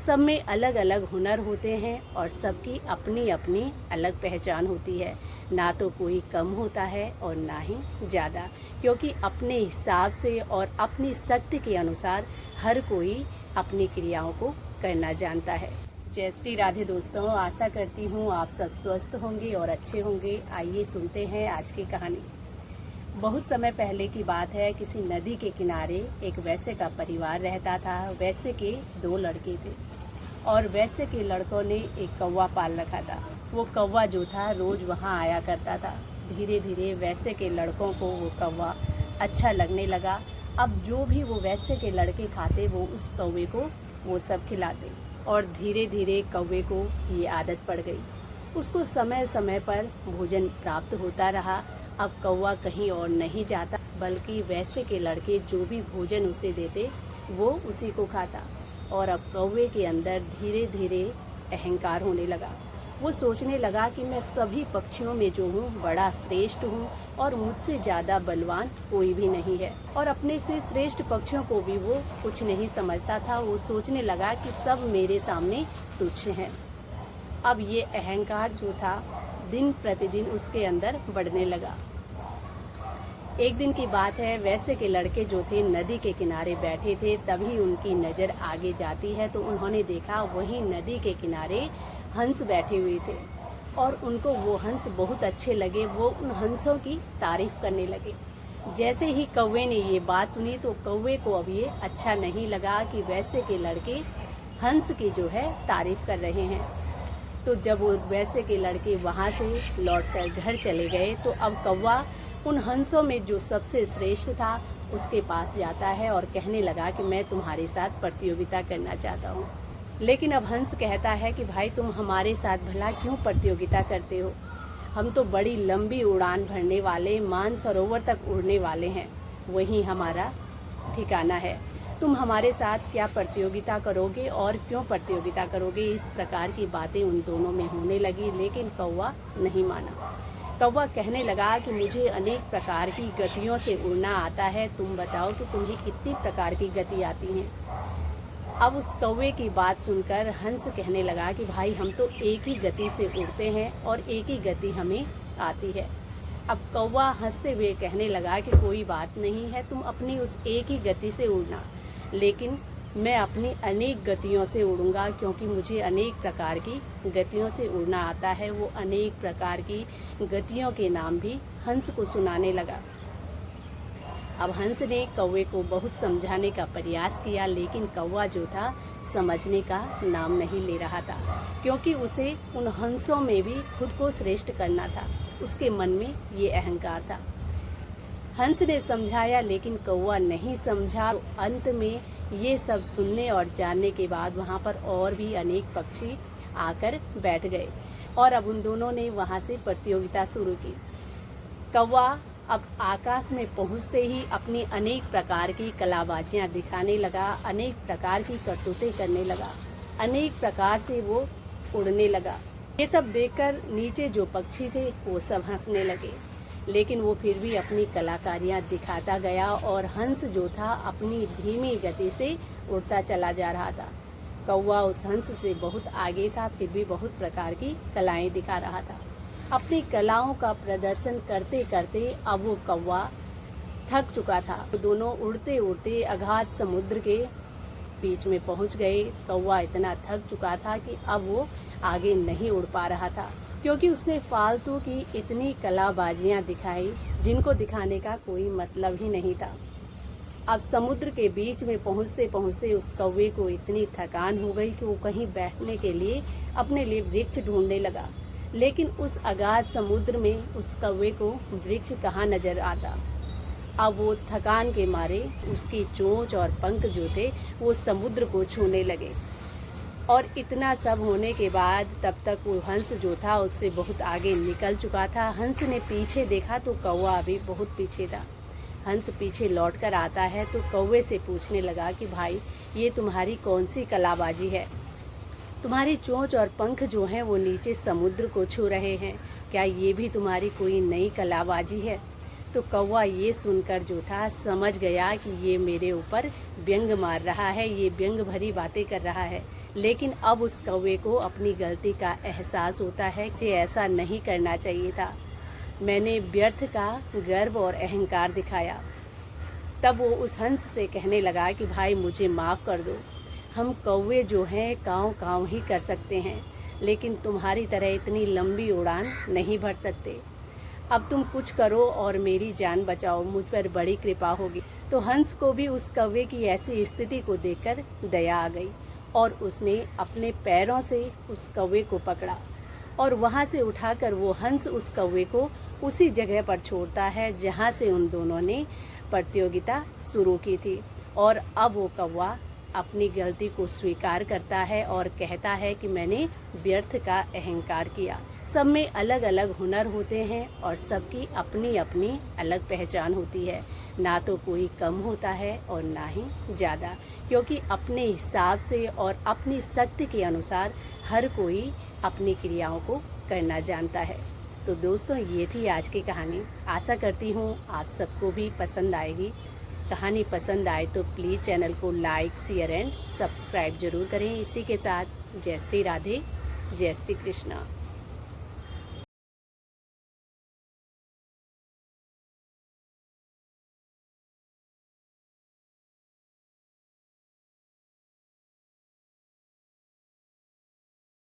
सब में अलग अलग हुनर होते हैं और सबकी अपनी अपनी अलग पहचान होती है। ना तो कोई कम होता है और ना ही ज़्यादा, क्योंकि अपने हिसाब से और अपनी शक्ति के अनुसार हर कोई अपनी क्रियाओं को करना जानता है। जय श्री राधे दोस्तों, आशा करती हूँ आप सब स्वस्थ होंगे और अच्छे होंगे। आइए सुनते हैं आज की कहानी। बहुत समय पहले की बात है। किसी नदी के किनारे एक वैश्य का परिवार रहता था। वैश्य के 2 लड़के थे और वैश्य के लड़कों ने एक कौवा पाल रखा था। वो कौवा जो था रोज वहाँ आया करता था। धीरे धीरे वैश्य के लड़कों को वो कौवा अच्छा लगने लगा। अब जो भी वो वैश्य के लड़के खाते वो उस कौवे को वो सब खिलाते और धीरे धीरे कौवे को ये आदत पड़ गई। उसको समय समय पर भोजन प्राप्त होता रहा। अब कौवा कहीं और नहीं जाता, बल्कि वैश्य के लड़के जो भी भोजन उसे देते वो उसी को खाता। और अब कौवे के अंदर धीरे धीरे अहंकार होने लगा। वो सोचने लगा कि मैं सभी पक्षियों में जो हूँ बड़ा श्रेष्ठ हूँ और मुझसे ज़्यादा बलवान कोई भी नहीं है। और अपने से श्रेष्ठ पक्षियों को भी वो कुछ नहीं समझता था। वो सोचने लगा कि सब मेरे सामने तुच्छ हैं। अब ये अहंकार जो था दिन प्रतिदिन उसके अंदर बढ़ने लगा। एक दिन की बात है, वैश्य के लड़के जो थे नदी के किनारे बैठे थे। तभी उनकी नज़र आगे जाती है तो उन्होंने देखा वहीं नदी के किनारे हंस बैठे हुए थे और उनको वो हंस बहुत अच्छे लगे। वो उन हंसों की तारीफ करने लगे। जैसे ही कौवे ने ये बात सुनी तो कौवे को अब ये अच्छा नहीं लगा कि वैश्य के लड़के हंस की जो है तारीफ कर रहे हैं। तो जब वो वैश्य के लड़के वहाँ से लौटकर घर चले गए तो अब कौवा उन हंसों में जो सबसे श्रेष्ठ था उसके पास जाता है और कहने लगा कि मैं तुम्हारे साथ प्रतियोगिता करना चाहता हूँ। लेकिन अब हंस कहता है कि भाई तुम हमारे साथ भला क्यों प्रतियोगिता करते हो? हम तो बड़ी लंबी उड़ान भरने वाले, मानसरोवर तक उड़ने वाले हैं, वहीं हमारा ठिकाना है। तुम हमारे साथ क्या प्रतियोगिता करोगे और क्यों प्रतियोगिता करोगे? इस प्रकार की बातें उन दोनों में होने लगी। लेकिन कौवा नहीं माना। कौवा कहने लगा कि मुझे अनेक प्रकार की गतियों से उड़ना आता है। तुम बताओ कि तुम्हें कितनी प्रकार की गति आती हैं? अब उस कौवे की बात सुनकर हंस कहने लगा कि भाई हम तो एक ही गति से उड़ते हैं और एक ही गति हमें आती है। अब कौवा हंसते हुए कहने लगा कि कोई बात नहीं है, तुम अपनी उस एक ही गति से उड़ना, लेकिन मैं अपनी अनेक गतियों से उड़ूंगा, क्योंकि मुझे अनेक प्रकार की गतियों से उड़ना आता है। वो अनेक प्रकार की गतियों के नाम भी हंस को सुनाने लगा। अब हंस ने कौवे को बहुत समझाने का प्रयास किया, लेकिन कौवा जो था समझने का नाम नहीं ले रहा था, क्योंकि उसे उन हंसों में भी खुद को श्रेष्ठ करना था। उसके मन में ये अहंकार था। हंस ने समझाया लेकिन कौवा नहीं समझा। अंत में ये सब सुनने और जानने के बाद वहाँ पर और भी अनेक पक्षी आकर बैठ गए और अब उन दोनों ने वहाँ से प्रतियोगिता शुरू की। कौवा अब आकाश में पहुँचते ही अपनी अनेक प्रकार की कलाबाजियाँ दिखाने लगा, अनेक प्रकार की करतूतें करने लगा, अनेक प्रकार से वो उड़ने लगा। ये सब देखकर नीचे जो पक्षी थे वो सब हंसने लगे, लेकिन वो फिर भी अपनी कलाकारियाँ दिखाता गया और हंस जो था अपनी धीमी गति से उड़ता चला जा रहा था। कौवा उस हंस से बहुत आगे था, फिर भी बहुत प्रकार की कलाएं दिखा रहा था। अपनी कलाओं का प्रदर्शन करते करते अब वो कौवा थक चुका था। दोनों उड़ते उड़ते अगाध समुद्र के बीच में पहुंच गए। कौवा इतना थक चुका था कि अब वो आगे नहीं उड़ पा रहा था, क्योंकि उसने फालतू की इतनी कलाबाजियां दिखाई जिनको दिखाने का कोई मतलब ही नहीं था। अब समुद्र के बीच में पहुंचते पहुंचते उस कौवे को इतनी थकान हो गई कि वो कहीं बैठने के लिए अपने लिए वृक्ष ढूंढने लगा, लेकिन उस अगाध समुद्र में उस कौवे को वृक्ष कहाँ नजर आता। अब वो थकान के मारे उसकी चोंच और पंख जो थे वो समुद्र को छूने लगे। और इतना सब होने के बाद तब तक वो हंस जो था उससे बहुत आगे निकल चुका था। हंस ने पीछे देखा तो कौवा अभी बहुत पीछे था। हंस पीछे लौट कर आता है तो कौवे से पूछने लगा कि भाई ये तुम्हारी कौन सी कलाबाजी है? तुम्हारी चोंच और पंख जो हैं वो नीचे समुद्र को छू रहे हैं, क्या ये भी तुम्हारी कोई नई कलाबाजी है? तो कौवा ये सुनकर जो था समझ गया कि ये मेरे ऊपर व्यंग मार रहा है, ये व्यंग भरी बातें कर रहा है। लेकिन अब उस कौवे को अपनी गलती का एहसास होता है कि मुझे ऐसा नहीं करना चाहिए था, मैंने व्यर्थ का गर्व और अहंकार दिखाया। तब वो उस हंस से कहने लगा कि भाई मुझे माफ़ कर दो, हम कौवे जो हैं काँव काँव ही कर सकते हैं, लेकिन तुम्हारी तरह इतनी लंबी उड़ान नहीं भर सकते। अब तुम कुछ करो और मेरी जान बचाओ, मुझ पर बड़ी कृपा होगी। तो हंस को भी उस कौवे की ऐसी स्थिति को देखकर दया आ गई और उसने अपने पैरों से उस कौवे को पकड़ा और वहाँ से उठाकर वो हंस उस कौवे को उसी जगह पर छोड़ता है जहाँ से उन दोनों ने प्रतियोगिता शुरू की थी। और अब वो कौवा अपनी गलती को स्वीकार करता है और कहता है कि मैंने व्यर्थ का अहंकार किया। सब में अलग अलग हुनर होते हैं और सबकी अपनी अपनी अलग पहचान होती है। ना तो कोई कम होता है और ना ही ज़्यादा, क्योंकि अपने हिसाब से और अपनी शक्ति के अनुसार हर कोई अपनी क्रियाओं को करना जानता है। तो दोस्तों, ये थी आज की कहानी। आशा करती हूँ आप सबको भी पसंद आएगी। कहानी पसंद आए तो प्लीज़ चैनल को लाइक, शेयर एंड सब्सक्राइब ज़रूर करें। इसी के साथ जय श्री राधे, जय श्री कृष्णा।